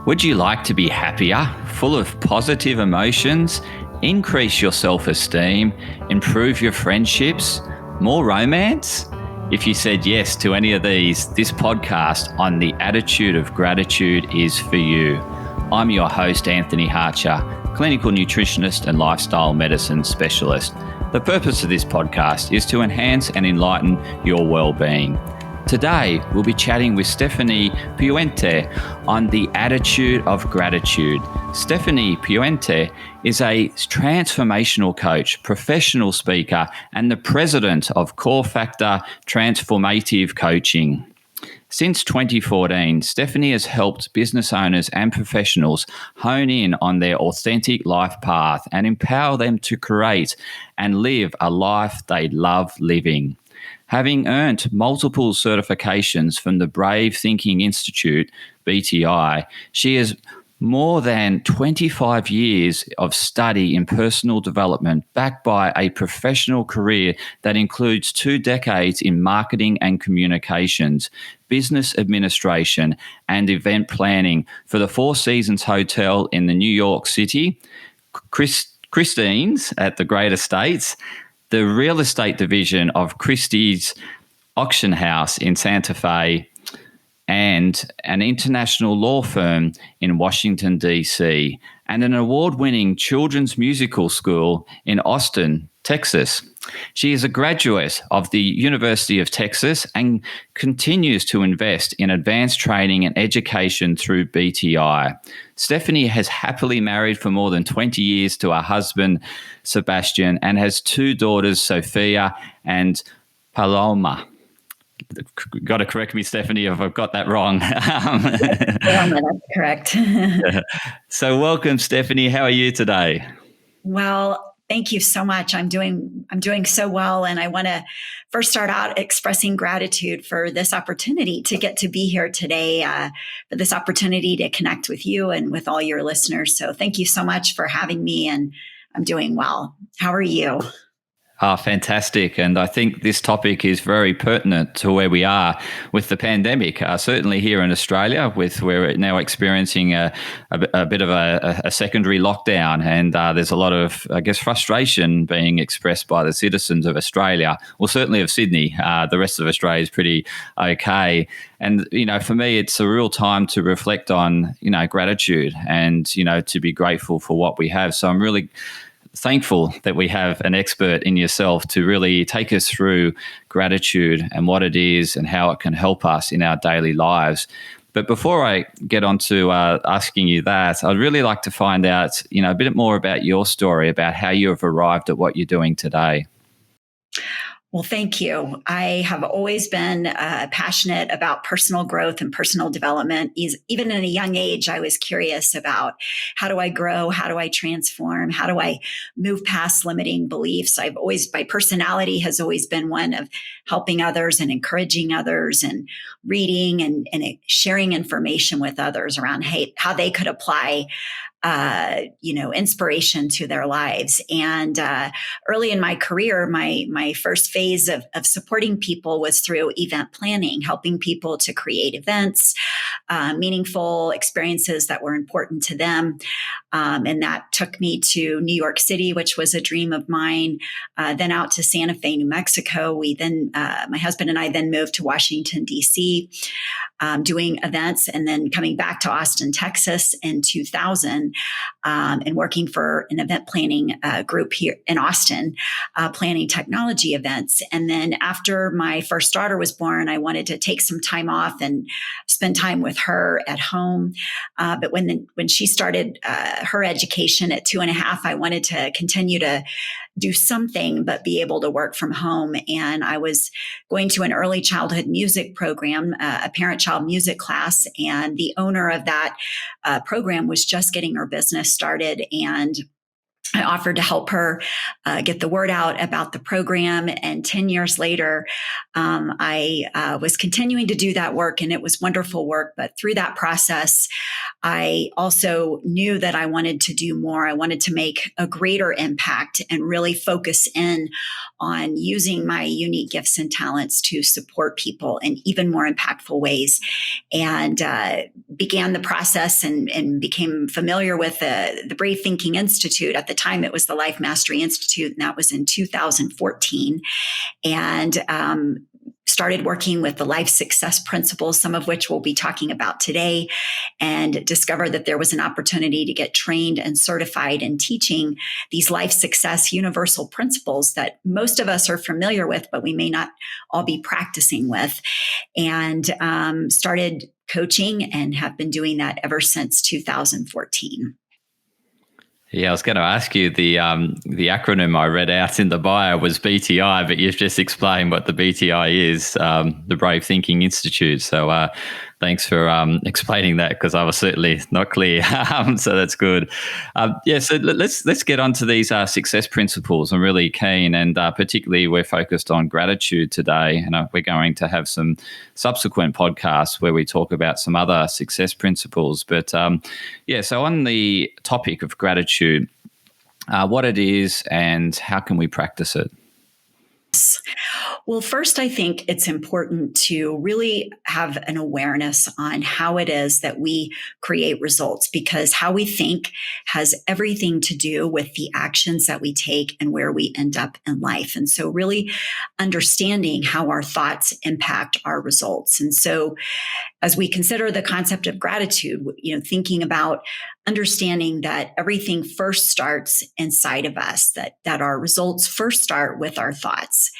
Would you like to be happier, full of positive emotions, increase your self-esteem, improve your friendships, more romance? If you said yes to any of these, this podcast on the attitude of gratitude is for you. I'm your host, Anthony Harcher, clinical nutritionist and lifestyle medicine specialist. The purpose of this podcast is to enhance and enlighten your well-being. Today, we'll be chatting with Stephanie Puente on the attitude of gratitude. Stephanie Puente is a transformational coach, professional speaker, and the president of CoreFactor Transformative Coaching. Since 2014, Stephanie has helped business owners and professionals hone in on their authentic life path and empower them to create and live a life they love living. Having earned multiple certifications from the Brave Thinking Institute, BTI, she has more than 25 years of study in personal development, backed by a professional career that includes 2 decades in marketing and communications, business administration, and event planning for the Four Seasons Hotel in the New York City, Christine's at the Great Estates, the real estate division of Christie's Auction House in Santa Fe, and an international law firm in Washington, D.C., and an award-winning children's musical school in Austin, Texas. She is a graduate of the University of Texas and continues to invest in advanced training and education through BTI. Stephanie has happily married for more than 20 years to her husband, Sebastian, and has 2 daughters, Sophia and Paloma. Got to correct me, Stephanie, if I've got that wrong. That's correct. So welcome, Stephanie. How are you today? Well, thank you so much. I'm doing so well. And I want to first start out expressing gratitude for this opportunity to get to be here today, for this opportunity to connect with you and with all your listeners. So thank you so much for having me, and I'm doing well. How are you? Fantastic. And I think this topic is very pertinent to where we are with the pandemic, certainly here in Australia, we're now experiencing a bit of a secondary lockdown. And there's a lot of, I guess, frustration being expressed by the citizens of Australia, well, certainly of Sydney. The rest of Australia is pretty okay. And, for me, it's a real time to reflect on, gratitude and, to be grateful for what we have. So I'm really thankful that we have an expert in yourself to really take us through gratitude and what it is and how it can help us in our daily lives. But before I get on to asking you that, I'd really like to find out, a bit more about your story, about how you have arrived at what you're doing today. Well, thank you. I have always been passionate about personal growth and personal development. Even at a young age, I was curious about how do I grow? How do I transform? How do I move past limiting beliefs? My personality has always been one of helping others and encouraging others and reading and sharing information with others around how they could apply inspiration to their lives. And early in my career, my first phase of supporting people was through event planning, helping people to create events, meaningful experiences that were important to them. And that took me to New York City, which was a dream of mine, then out to Santa Fe, New Mexico. My husband and I then moved to Washington, D.C., doing events, and then coming back to Austin, Texas in 2000, and working for an event planning group here in Austin, planning technology events. And then after my first daughter was born, I wanted to take some time off and spend time with her at home. But when she started her education at 2.5, I wanted to continue to do something but be able to work from home. And I was going to an early childhood music program, a parent-child music class, and the owner of that program was just getting her business started, and I offered to help her get the word out about the program. And 10 years later, I was continuing to do that work, and it was wonderful work. But through that process, I also knew that I wanted to do more. I wanted to make a greater impact and really focus in on using my unique gifts and talents to support people in even more impactful ways. And began the process and became familiar with the Brave Thinking Institute. At the time, it was the Life Mastery Institute, and that was in 2014. And started working with the life success principles, some of which we'll be talking about today, and discovered that there was an opportunity to get trained and certified in teaching these life success universal principles that most of us are familiar with, but we may not all be practicing with, and started coaching and have been doing that ever since 2014. Yeah, I was going to ask you the acronym I read out in the bio was BTI, but you've just explained what the BTI is, the Brave Thinking Institute. So thanks for explaining that, because I was certainly not clear. So that's good. So let's get on to these success principles. I'm really keen, and particularly we're focused on gratitude today, and we're going to have some subsequent podcasts where we talk about some other success principles. But so on the topic of gratitude, what it is and how can we practice it? Well, first, I think it's important to really have an awareness on how it is that we create results, because how we think has everything to do with the actions that we take and where we end up in life. And so really understanding how our thoughts impact our results. And so as we consider the concept of gratitude, thinking about understanding that everything first starts inside of us, that our results first start with our thoughts.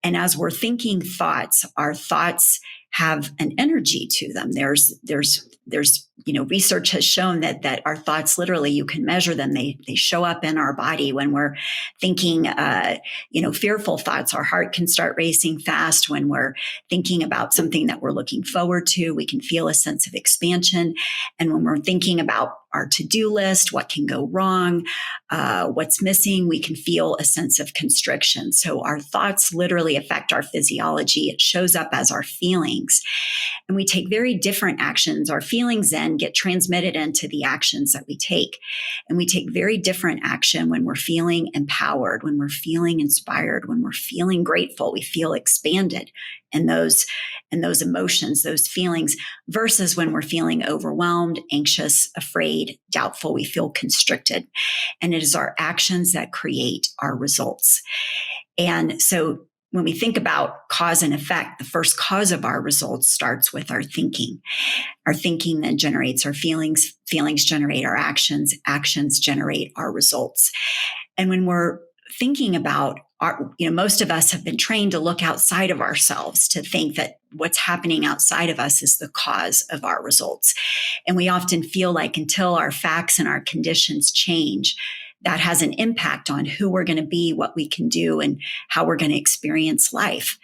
And as we're thinking thoughts, our thoughts have an energy to them. There's research has shown that our thoughts, literally, you can measure them. They show up in our body when we're thinking, fearful thoughts. Our heart can start racing fast. When we're thinking about something that we're looking forward to, we can feel a sense of expansion. And when we're thinking about our to-do list, what can go wrong, what's missing, we can feel a sense of constriction. So our thoughts literally affect our physiology. It shows up as our feelings. And we take very different actions. Our feelings then get transmitted into the actions that we take. And we take very different action when we're feeling empowered, when we're feeling inspired, when we're feeling grateful. We feel expanded in those emotions, those feelings, versus when we're feeling overwhelmed, anxious, afraid, doubtful. We feel constricted. And it is our actions that create our results. And so when we think about cause and effect, the first cause of our results starts with our thinking. Our thinking then generates our feelings. Feelings generate our actions. Actions generate our results. And when we're thinking about most of us have been trained to look outside of ourselves, to think that what's happening outside of us is the cause of our results. And we often feel like until our facts and our conditions change, that has an impact on who we're going to be, what we can do, and how we're going to experience life.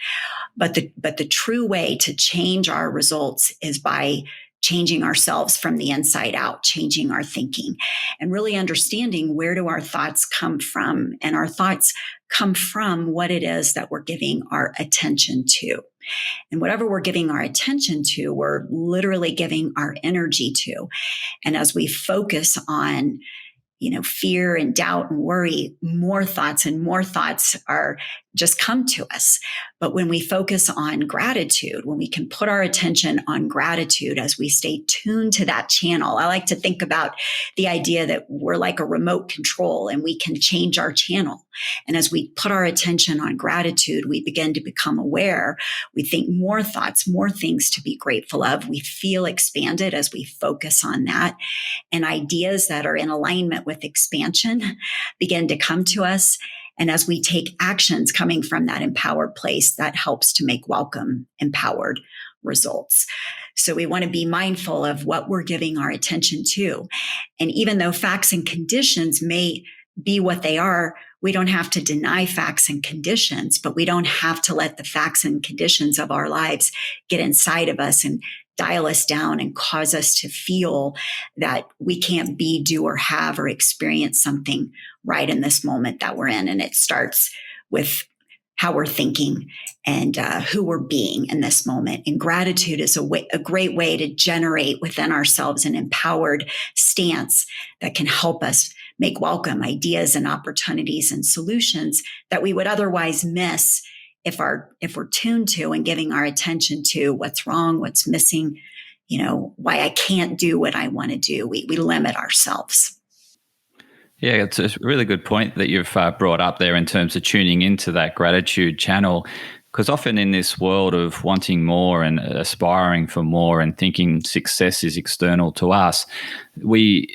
But the true way to change our results is by changing ourselves from the inside out, changing our thinking, and really understanding, where do our thoughts come from? And our thoughts come from what it is that we're giving our attention to. And whatever we're giving our attention to, we're literally giving our energy to. And as we focus on fear and doubt and worry, more thoughts and more thoughts are just come to us. But when we focus on gratitude, when we can put our attention on gratitude, as we stay tuned to that channel, I like to think about the idea that we're like a remote control and we can change our channel. And as we put our attention on gratitude, we begin to become aware. We think more thoughts, more things to be grateful of. We feel expanded as we focus on that. And ideas that are in alignment with expansion begin to come to us. And as we take actions coming from that empowered place, that helps to make welcome, empowered results. So we want to be mindful of what we're giving our attention to. And even though facts and conditions may be what they are, we don't have to deny facts and conditions, but we don't have to let the facts and conditions of our lives get inside of us and dial us down and cause us to feel that we can't be, do, or have, or experience something right in this moment that we're in. And it starts with how we're thinking and who we're being in this moment. And gratitude is a great way to generate within ourselves an empowered stance that can help us make welcome ideas and opportunities and solutions that we would otherwise miss if we're tuned to and giving our attention to what's wrong, what's missing, why I can't do what I want to do. We limit ourselves. Yeah, it's a really good point that you've brought up there in terms of tuning into that gratitude channel. Because often in this world of wanting more and aspiring for more and thinking success is external to us, we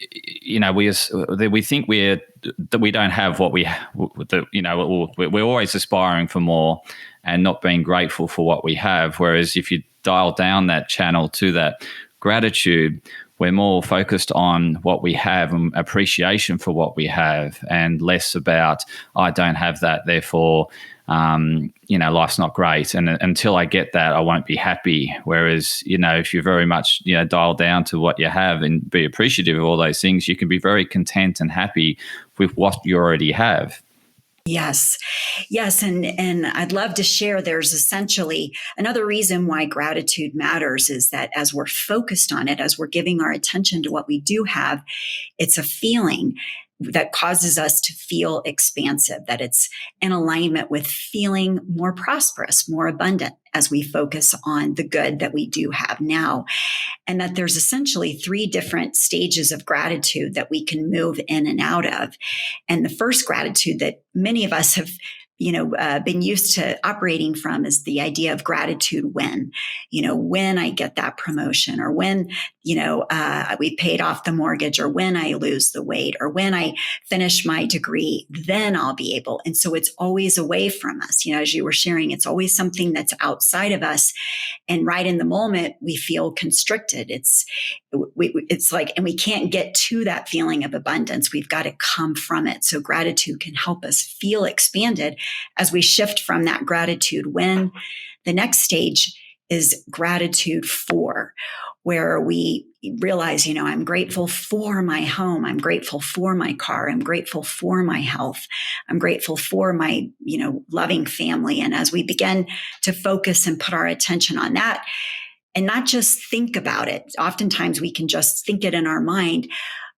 think that we don't have what we're always aspiring for more and not being grateful for what we have. Whereas if you dial down that channel to that gratitude, we're more focused on what we have and appreciation for what we have, and less about, I don't have that, therefore, life's not great. And until I get that, I won't be happy. Whereas, if you very much, dial down to what you have and be appreciative of all those things, you can be very content and happy with what you already have. Yes. And I'd love to share, there's essentially another reason why gratitude matters is that as we're focused on it, as we're giving our attention to what we do have, it's a feeling that causes us to feel expansive, that it's in alignment with feeling more prosperous, more abundant as we focus on the good that we do have now. And that there's essentially 3 different stages of gratitude that we can move in and out of. And the first gratitude that many of us have been used to operating from is the idea of gratitude when I get that promotion, or when, we paid off the mortgage, or when I lose the weight, or when I finish my degree, then I'll be able. And so it's always away from us. As you were sharing, it's always something that's outside of us. And right in the moment, we feel constricted. It's like, and we can't get to that feeling of abundance. We've got to come from it. So gratitude can help us feel expanded as we shift from that gratitude when. The next stage is gratitude for, where we realize, I'm grateful for my home. I'm grateful for my car. I'm grateful for my health. I'm grateful for my, loving family. And as we begin to focus and put our attention on that and not just think about it, oftentimes we can just think it in our mind,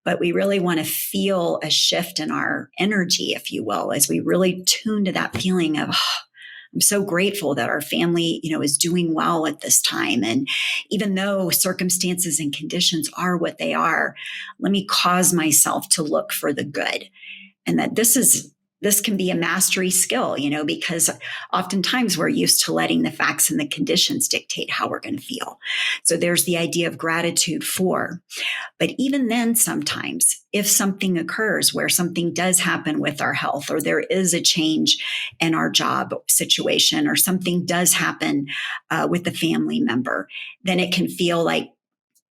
but we really want to feel a shift in our energy, if you will, as we really tune to that feeling of, I'm so grateful that our family, is doing well at this time. And even though circumstances and conditions are what they are, let me cause myself to look for the good. And that this can be a mastery skill, because oftentimes we're used to letting the facts and the conditions dictate how we're going to feel. So there's the idea of gratitude for. But even then, sometimes if something occurs where something does happen with our health, or there is a change in our job situation, or something does happen with a family member, then it can feel like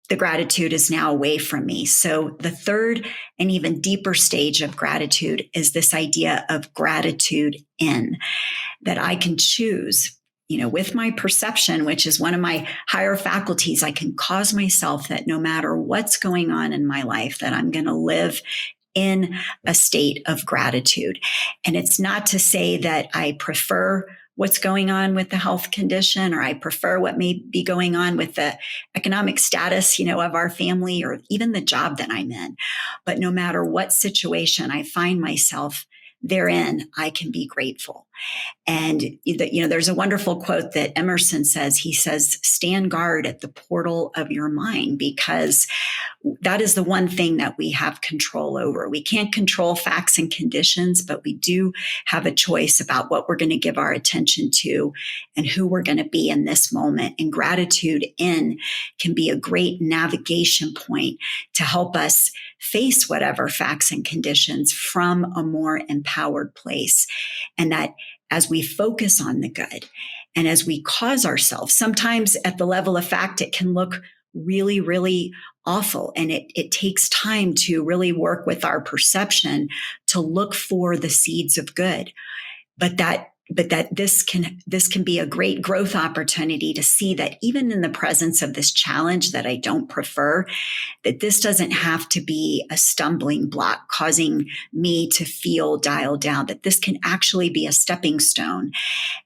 the gratitude is now away from me. So the third and even deeper stage of gratitude is this idea of gratitude in, that I can choose, with my perception, which is one of my higher faculties, I can cause myself that no matter what's going on in my life, that I'm going to live in a state of gratitude. And it's not to say that I prefer what's going on with the health condition, or I prefer what may be going on with the economic status, of our family, or even the job that I'm in. But no matter what situation I find myself therein, I can be grateful. And, there's a wonderful quote that Emerson says. He says, stand guard at the portal of your mind, because that is the one thing that we have control over. We can't control facts and conditions, but we do have a choice about what we're going to give our attention to and who we're going to be in this moment. And gratitude in can be a great navigation point to help us face whatever facts and conditions from a more empowered place. And that as we focus on the good and as we cause ourselves, sometimes at the level of fact, it can look really, really awful. And it takes time to really work with our perception to look for the seeds of good. But that but that this can be a great growth opportunity to see that even in the presence of this challenge that I don't prefer, that this doesn't have to be a stumbling block causing me to feel dialed down, that this can actually be a stepping stone,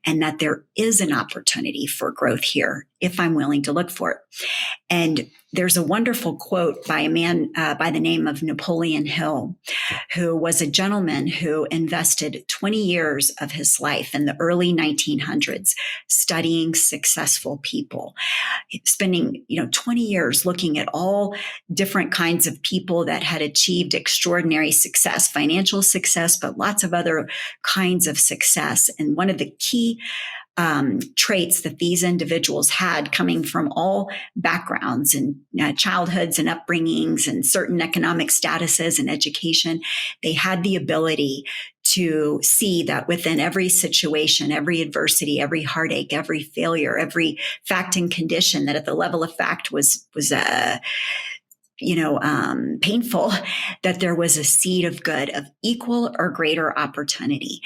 and that there is an opportunity for growth here if I'm willing to look for it. And there's a wonderful quote by a man by the name of Napoleon Hill, who was a gentleman who invested 20 years of his life in the early 1900s studying successful people, spending 20 years looking at all different kinds of people that had achieved extraordinary success, financial success, but lots of other kinds of success. And one of the key traits that these individuals had, coming from all backgrounds and childhoods and upbringings and certain economic statuses and education, they had the ability to see that within every situation, every adversity, every heartache, every failure, every fact and condition that at the level of fact was painful, that there was a seed of good of equal or greater opportunity.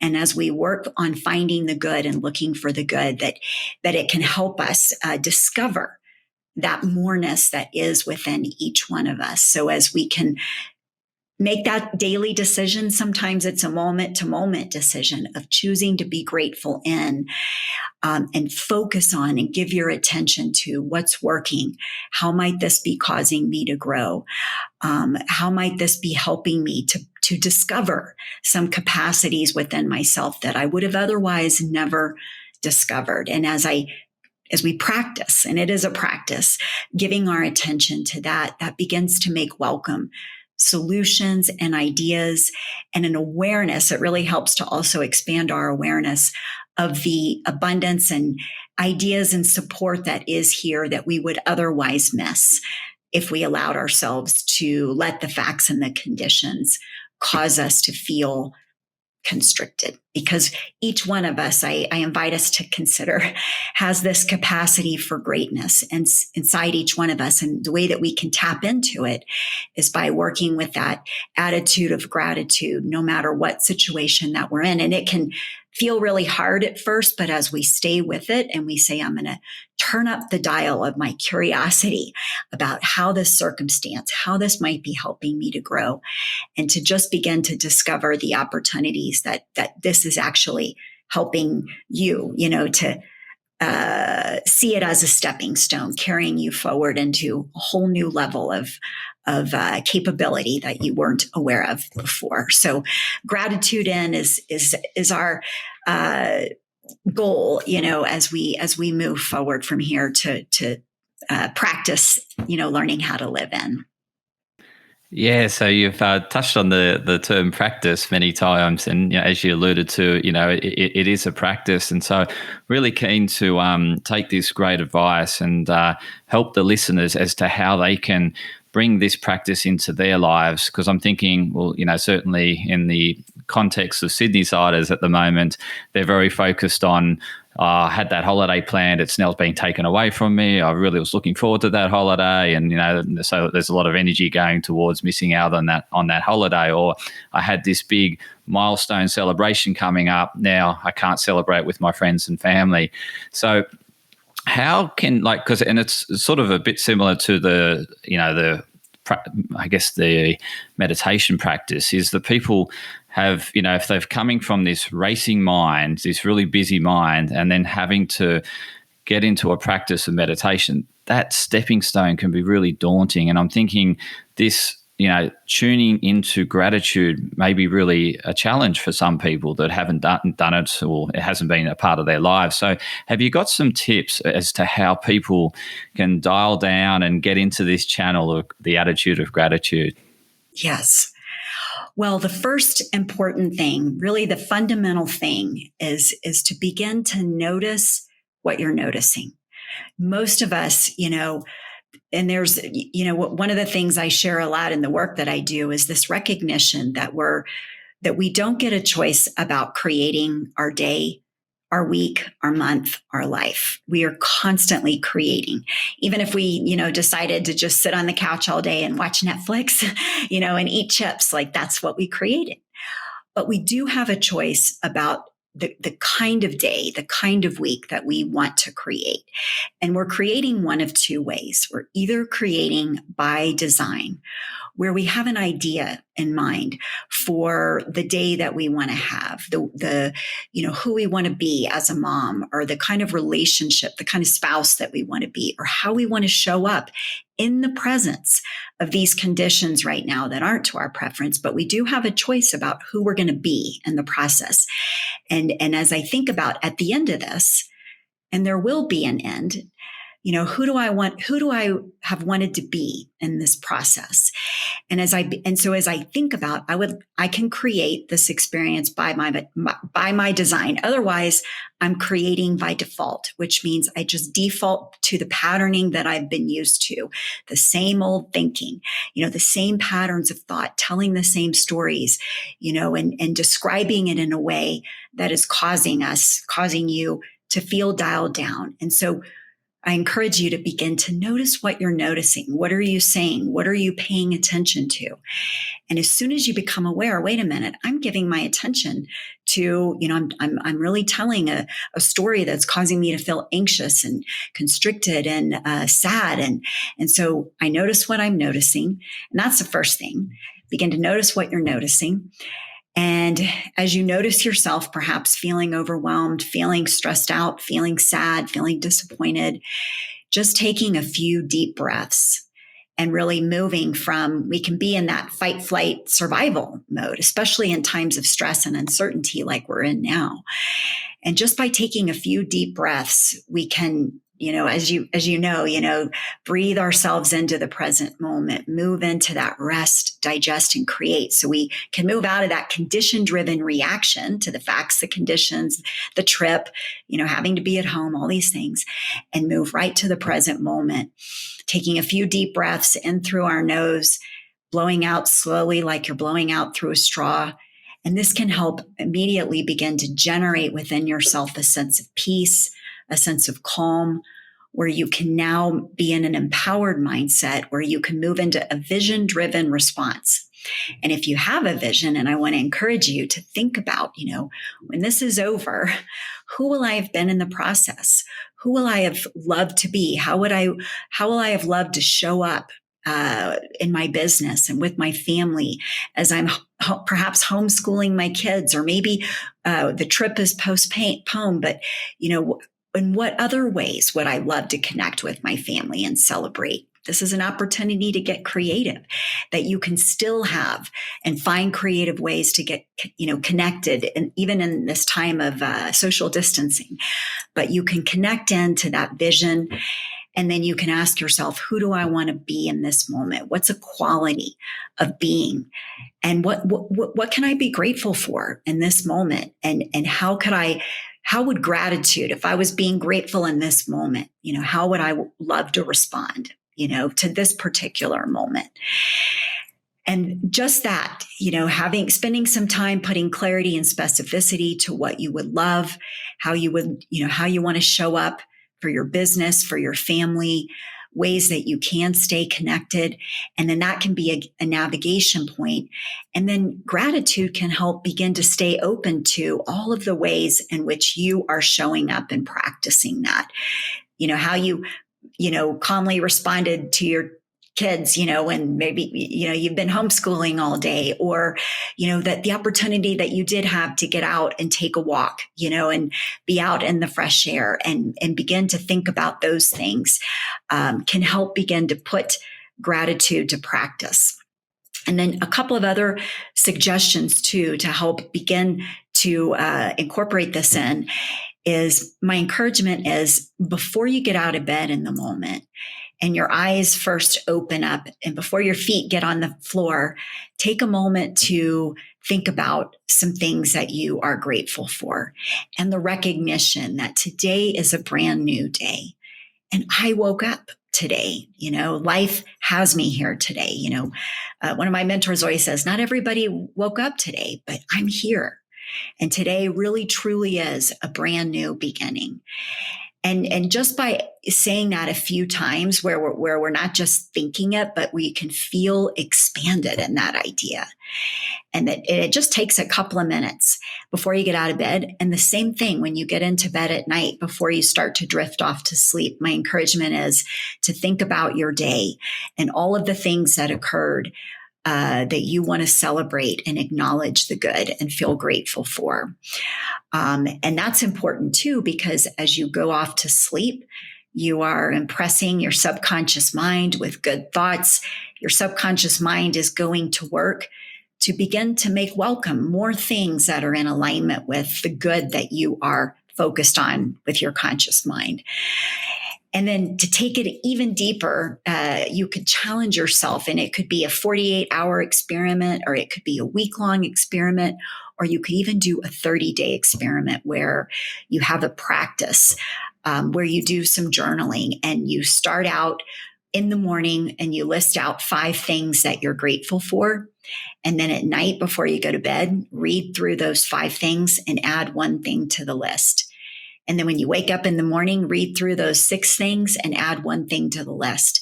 And as we work on finding the good and looking for the good, that it can help us discover that moreness that is within each one of us. So as we can make that daily decision, sometimes it's a moment to moment decision of choosing to be grateful in, and focus on and give your attention to what's working. How might this be causing me to grow? How might this be helping me to discover some capacities within myself that I would have otherwise never discovered? And as we practice, and it is a practice, giving our attention to that begins to make welcome solutions and ideas and an awareness. It really helps to also expand our awareness of the abundance and ideas and support that is here that we would otherwise miss if we allowed ourselves to let the facts and the conditions cause us to feel constricted. Because each one of us, I invite us to consider, has this capacity for greatness and inside each one of us. And the way that we can tap into it is by working with that attitude of gratitude, no matter what situation that we're in. And it can feel really hard at first, but as we stay with it and we say, I'm going to turn up the dial of my curiosity about how this circumstance, how this might be helping me to grow, and to just begin to discover the opportunities that this is actually helping you, to see it as a stepping stone, carrying you forward into a whole new level of capability that you weren't aware of before. So gratitude is our goal, as we move forward from here to practice, learning how to live in. Yeah, so you've touched on the term practice many times, and as you alluded to, it is a practice, and so really keen to take this great advice and help the listeners as to how they can bring this practice into their lives. Because I'm thinking, well, certainly in the context of Sydney-siders at the moment, they're very focused on, I had that holiday planned, it's now being taken away from me. I really was looking forward to that holiday. And, so there's a lot of energy going towards missing out on that holiday. Or I had this big milestone celebration coming up. Now I can't celebrate with my friends and family. So how can, and it's sort of a bit similar to the meditation practice, is that people have, if they've coming from this racing mind, this really busy mind, and then having to get into a practice of meditation, that stepping stone can be really daunting. And I'm thinking this, tuning into gratitude may be really a challenge for some people that haven't done it, or it hasn't been a part of their lives. So have you got some tips as to how people can dial down and get into this channel of the attitude of gratitude? Yes. Well, the first important thing, really the fundamental thing, is to begin to notice what you're noticing. Most of us, and there's, one of the things I share a lot in the work that I do is this recognition that we don't get a choice about creating our day, our week, our month, our life. We are constantly creating. Even if we, decided to just sit on the couch all day and watch Netflix, and eat chips, that's what we created. But we do have a choice about the kind of day, the kind of week that we want to create. And we're creating one of two ways. We're either creating by design, where we have an idea in mind for the day that we want to have, the who we want to be as a mom, or the kind of relationship, the kind of spouse that we want to be, or how we want to show up in the presence of these conditions right now that aren't to our preference, but we do have a choice about who we're going to be in the process. And as I think about at the end of this, and there will be an end, who do I have wanted to be in this process? And so as I think about, I can create this experience by my design. Otherwise, I'm creating by default, which means I just default to the patterning that I've been used to, the same old thinking, the same patterns of thought, telling the same stories, and describing it in a way that is causing you to feel dialed down. And so I encourage you to begin to notice what you're noticing. What are you saying? What are you paying attention to? And as soon as you become aware, wait a minute, I'm giving my attention to, I'm really telling a story that's causing me to feel anxious and constricted and sad. And so I notice what I'm noticing. And that's the first thing. Begin to notice what you're noticing. And as you notice yourself perhaps feeling overwhelmed, feeling stressed out, feeling sad, feeling disappointed, just taking a few deep breaths and really moving from, we can be in that fight, flight, survival mode, especially in times of stress and uncertainty like we're in now. And just by taking a few deep breaths, we can, as you know, breathe ourselves into the present moment, move into that rest, digest, and create. So we can move out of that condition-driven reaction to the facts, the conditions, the trip, having to be at home, all these things, and move right to the present moment, taking a few deep breaths in through our nose, blowing out slowly like you're blowing out through a straw. And this can help immediately begin to generate within yourself a sense of peace, a sense of calm, where you can now be in an empowered mindset, where you can move into a vision-driven response. And if you have a vision, and I want to encourage you to think about, when this is over, who will I have been in the process? Who will I have loved to be? How will I have loved to show up in my business and with my family as I'm perhaps homeschooling my kids, or maybe the trip is postponed, but in what other ways would I love to connect with my family and celebrate? This is an opportunity to get creative, that you can still have and find creative ways to get, connected, and even in this time of social distancing, but you can connect into that vision. And then you can ask yourself, who do I want to be in this moment? What's a quality of being? And what can I be grateful for in this moment? And how would gratitude, if I was being grateful in this moment, how would I love to respond, to this particular moment? And just that, spending some time putting clarity and specificity to what you would love, how you want to show up for your business, for your family, ways that you can stay connected. And then that can be a navigation point. And then gratitude can help begin to stay open to all of the ways in which you are showing up and practicing that. How you, calmly responded to your kids, and maybe, you've been homeschooling all day, or, that the opportunity that you did have to get out and take a walk, and be out in the fresh air and begin to think about those things, can help begin to put gratitude to practice. And then a couple of other suggestions too, to help begin to incorporate this in, is my encouragement is, before you get out of bed in the moment, and your eyes first open up, and before your feet get on the floor, take a moment to think about some things that you are grateful for, and the recognition that today is a brand new day. And I woke up today, life has me here today. One of my mentors always says, not everybody woke up today, but I'm here. And today really truly is a brand new beginning. And just by saying that a few times where we're not just thinking it, but we can feel expanded in that idea. And that it just takes a couple of minutes before you get out of bed. And the same thing when you get into bed at night before you start to drift off to sleep. My encouragement is to think about your day and all of the things that occurred that you want to celebrate and acknowledge the good and feel grateful for. And that's important too, because as you go off to sleep, you are impressing your subconscious mind with good thoughts. Your subconscious mind is going to work to begin to make welcome more things that are in alignment with the good that you are focused on with your conscious mind. And then to take it even deeper, you could challenge yourself, and it could be a 48-hour experiment, or it could be a week-long experiment, or you could even do a 30-day experiment where you have a practice where you do some journaling and you start out in the morning and you list out 5 things that you're grateful for. And then at night before you go to bed, read through those 5 things and add 1 thing to the list. And then when you wake up in the morning, read through those 6 things and add 1 thing to the list.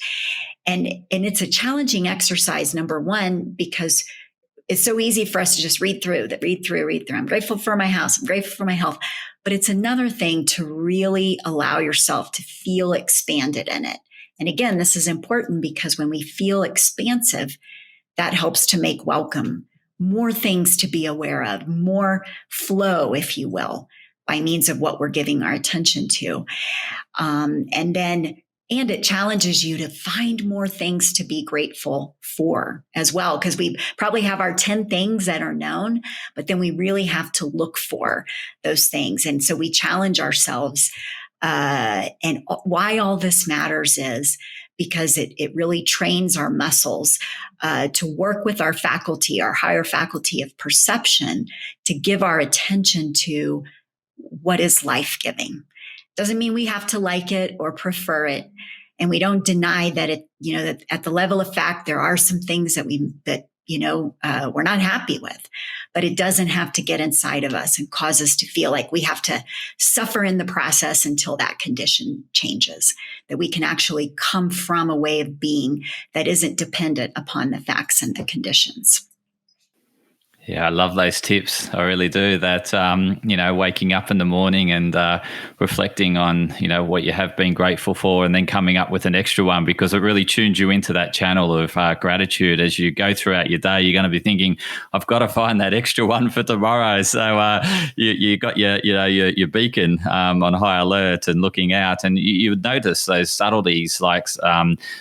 And it's a challenging exercise, number one, because it's so easy for us to just read through. I'm grateful for my house. I'm grateful for my health. But it's another thing to really allow yourself to feel expanded in it. And again, this is important because when we feel expansive, that helps to make welcome more things to be aware of, more flow, if you will, by means of what we're giving our attention to. And it challenges you to find more things to be grateful for as well, because we probably have our 10 things that are known, but then we really have to look for those things. And so we challenge ourselves. And why all this matters is because it really trains our muscles to work with our faculty, our higher faculty of perception, to give our attention to what is life-giving. Doesn't mean we have to like it or prefer it. And we don't deny that that at the level of fact, there are some things that we're not happy with, but it doesn't have to get inside of us and cause us to feel like we have to suffer in the process until that condition changes, that we can actually come from a way of being that isn't dependent upon the facts and the conditions. Yeah, I love those tips. I really do. That, waking up in the morning and reflecting on, what you have been grateful for, and then coming up with an extra one, because it really tunes you into that channel of gratitude. As you go throughout your day, you're going to be thinking, I've got to find that extra one for tomorrow. So you got your beacon on high alert and looking out, and you would notice those subtleties, like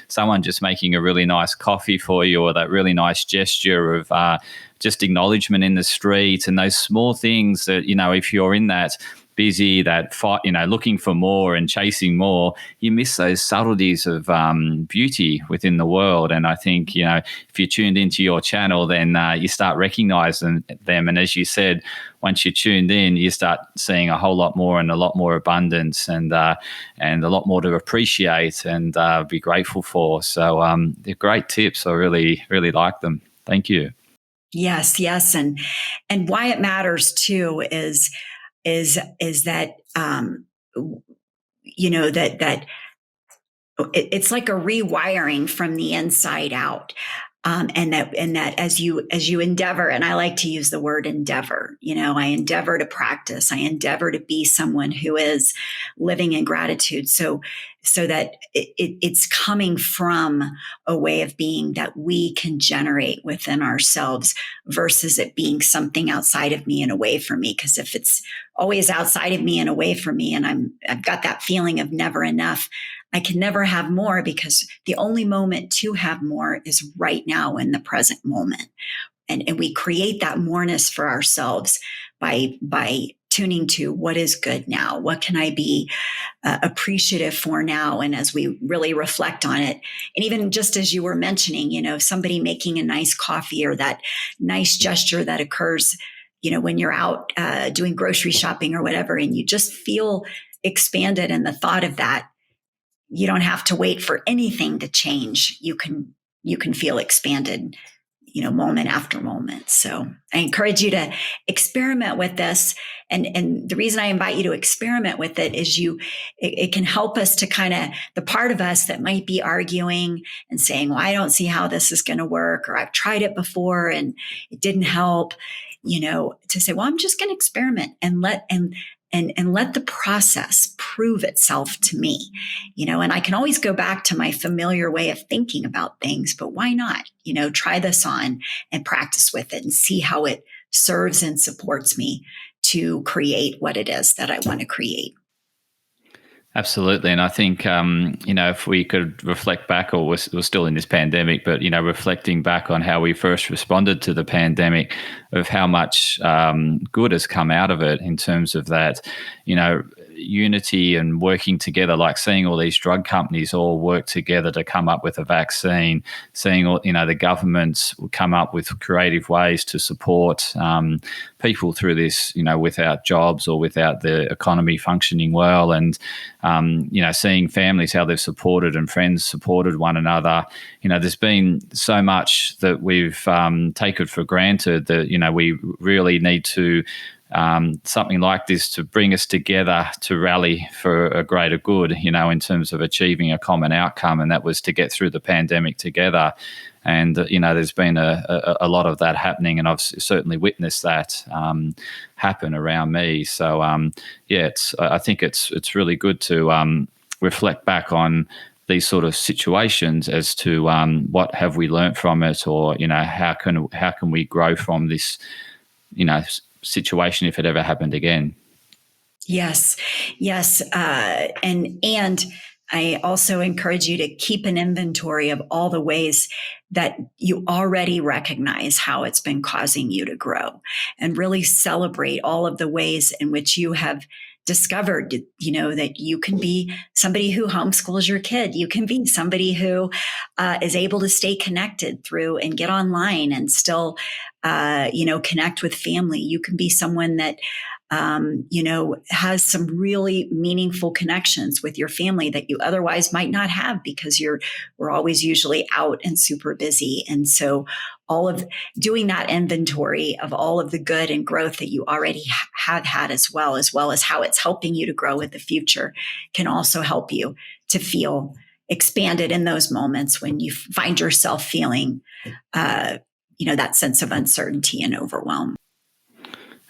someone just making a really nice coffee for you, or that really nice gesture of just acknowledgement in the street, and those small things that, if you're in that busy, that fight, looking for more and chasing more, you miss those subtleties of beauty within the world. And I think, if you're tuned into your channel, then you start recognizing them. And as you said, once you're tuned in, you start seeing a whole lot more and a lot more abundance, and a lot more to appreciate and be grateful for. So they're great tips. I really, really like them. Thank you. Yes. And why it matters too is that, that it's like a rewiring from the inside out. And that as you endeavor, and I like to use the word endeavor, I endeavor to practice, I endeavor to be someone who is living in gratitude. So that it's coming from a way of being that we can generate within ourselves, versus it being something outside of me and away from me. Because if it's always outside of me and away from me, and I've got that feeling of never enough, I can never have more, because the only moment to have more is right now in the present moment. And we create that moreness for ourselves by tuning to what is good now. What can I be appreciative for now? And as we really reflect on it, and even just as you were mentioning, somebody making a nice coffee, or that nice gesture that occurs, when you're out doing grocery shopping or whatever, and you just feel expanded in the thought of that. You don't have to wait for anything to change. You can feel expanded, moment after moment. So I encourage you to experiment with this. And the reason I invite you to experiment with it is it can help us to kind of, the part of us that might be arguing and saying, well, I don't see how this is going to work, or I've tried it before and it didn't help, to say, well, I'm just going to experiment and let the process prove itself to me, and I can always go back to my familiar way of thinking about things, but why not, try this on and practice with it and see how it serves and supports me to create what it is that I want to create. Absolutely. And I think, if we could reflect back, or we're still in this pandemic, but, reflecting back on how we first responded to the pandemic, of how much good has come out of it in terms of that, unity and working together, like seeing all these drug companies all work together to come up with a vaccine, seeing all, the governments come up with creative ways to support people through this, without jobs or without the economy functioning well. And, seeing families, how they've supported, and friends supported one another. There's been so much that we've taken for granted that, we really need to something like this to bring us together to rally for a greater good, in terms of achieving a common outcome. And that was to get through the pandemic together. And, there's been a lot of that happening, and I've certainly witnessed that happen around me. So, I think it's really good to reflect back on these sort of situations as to what have we learnt from it, or, how can we grow from this, situation if it ever happened again. Yes. And I also encourage you to keep an inventory of all the ways that you already recognize how it's been causing you to grow, and really celebrate all of the ways in which you have discovered, that you can be somebody who homeschools your kid. You can be somebody who is able to stay connected through and get online and still, connect with family. You can be someone that, has some really meaningful connections with your family that you otherwise might not have, because we're always usually out and super busy. And so all of doing that inventory of all of the good and growth that you already have had, as well as how it's helping you to grow in the future, can also help you to feel expanded in those moments when you find yourself feeling, that sense of uncertainty and overwhelm.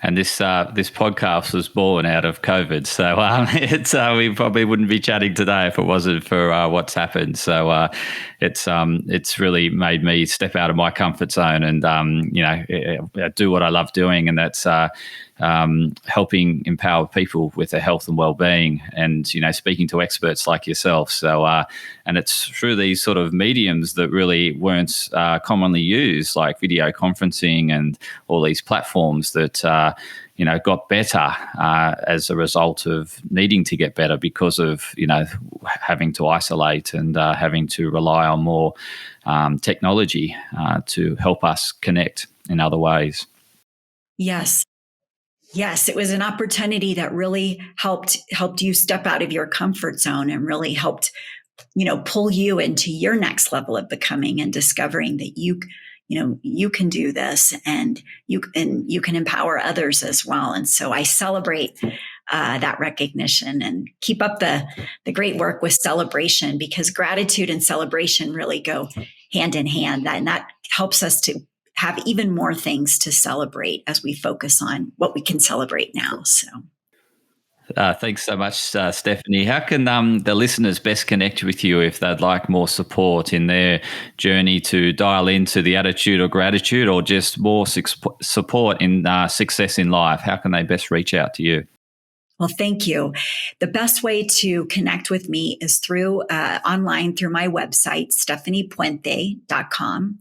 And this podcast was born out of COVID, so we probably wouldn't be chatting today if it wasn't for what's happened. So it's really made me step out of my comfort zone and do what I love doing, and that's helping empower people with their health and well-being, and speaking to experts like yourself. So and it's through these sort of mediums that really weren't commonly used, like video conferencing and all these platforms that got better as a result of needing to get better because of having to isolate and having to rely on more technology to help us connect in other ways. Yes, it was an opportunity that really helped you step out of your comfort zone, and really helped, pull you into your next level of becoming and discovering that you can do this, and you can empower others as well. And so I celebrate that recognition, and keep up the great work with celebration, because gratitude and celebration really go hand in hand. And that helps us to have even more things to celebrate as we focus on what we can celebrate now. So. Thanks so much, Stephanie. How can the listeners best connect with you if they'd like more support in their journey to dial into the attitude of gratitude, or just more support in success in life? How can they best reach out to you? Well, thank you. The best way to connect with me is through online through my website, stephaniepuente.com.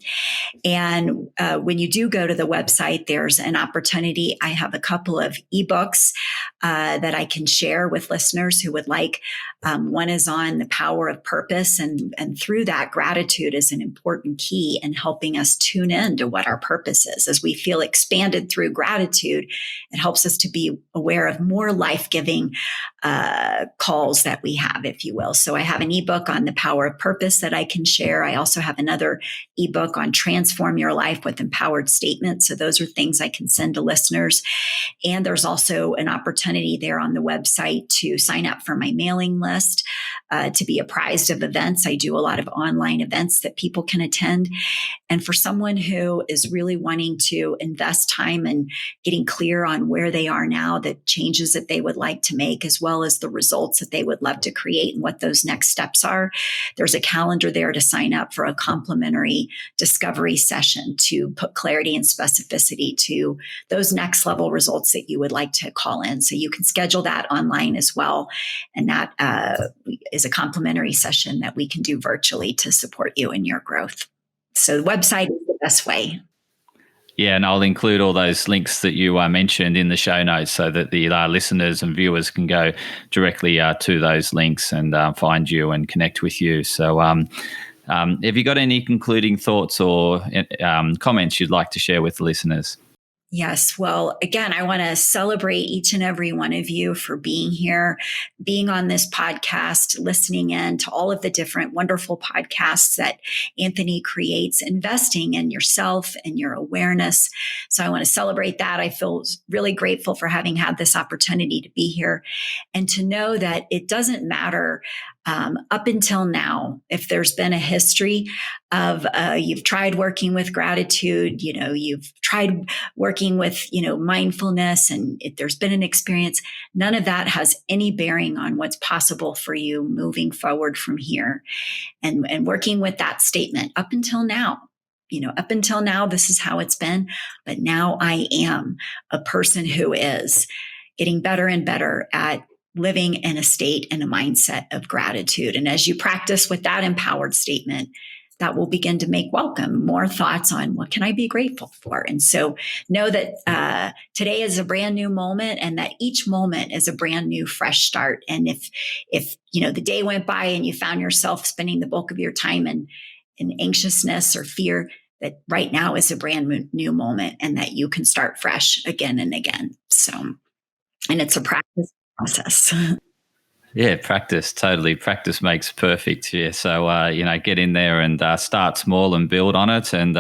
And when you do go to the website, there's an opportunity. I have a couple of ebooks that I can share with listeners who would like. One is on the power of purpose, and through that, gratitude is an important key in helping us tune in to what our purpose is. As we feel expanded through gratitude, it helps us to be aware of more life-giving calls that we have, if you will. So I have an ebook on the power of purpose that I can share. I also have another ebook on transform your life with empowered statements. So those are things I can send to listeners. And there's also an opportunity there on the website to sign up for my mailing list, to be apprised of events. I do a lot of online events that people can attend. And for someone who is really wanting to invest time in getting clear on where they are now, the changes that they would like to make, as well as the results that they would love to create and what those next steps are, there's a calendar there to sign up for a complimentary discovery session to put clarity and specificity to those next level results that you would like to call in. So you can schedule that online as well. And that is a complimentary session that we can do virtually to support you in your growth. So the website is the best way. Yeah, and I'll include all those links that you mentioned in the show notes so that the listeners and viewers can go directly to those links and find you and connect with you. So have you got any concluding thoughts or comments you'd like to share with the listeners? Yes. Well, again, I want to celebrate each and every one of you for being here, being on this podcast, listening in to all of the different wonderful podcasts that Anthony creates, investing in yourself and your awareness. So I want to celebrate that. I feel really grateful for having had this opportunity to be here and to know that it doesn't matter up until now, if there's been a history of you've tried working with gratitude, you've tried working with, mindfulness, and if there's been an experience, none of that has any bearing on what's possible for you moving forward from here. And working with that statement up until now, this is how it's been. But now I am a person who is getting better and better at living in a state and a mindset of gratitude. And as you practice with that empowered statement, that will begin to make welcome more thoughts on what can I be grateful for. And so know that today is a brand new moment, and that each moment is a brand new fresh start. And if the day went by and you found yourself spending the bulk of your time in anxiousness or fear, that right now is a brand new moment, and that you can start fresh again and again. So, and it's a practice process. Yeah, practice, totally. Practice makes perfect. Yeah, so, get in there and start small and build on it. And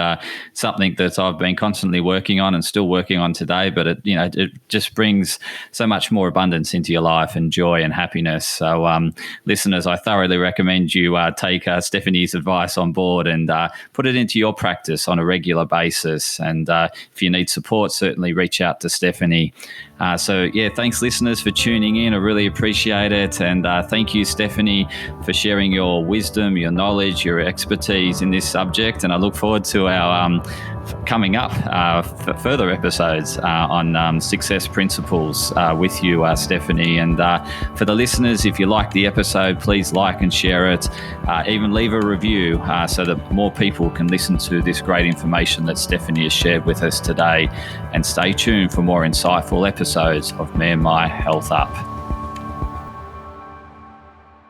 something that I've been constantly working on and still working on today, but it just brings so much more abundance into your life and joy and happiness. So listeners, I thoroughly recommend you take Stephanie's advice on board and put it into your practice on a regular basis. And if you need support, certainly reach out to Stephanie. Thanks listeners for tuning in. I really appreciate it. And thank you, Stephanie, for sharing your wisdom, your knowledge, your expertise in this subject. And I look forward to our coming up further episodes on success principles with you, Stephanie. And for the listeners, if you like the episode, please like and share it. Even leave a review so that more people can listen to this great information that Stephanie has shared with us today. And stay tuned for more insightful episodes of Me&my Health Up.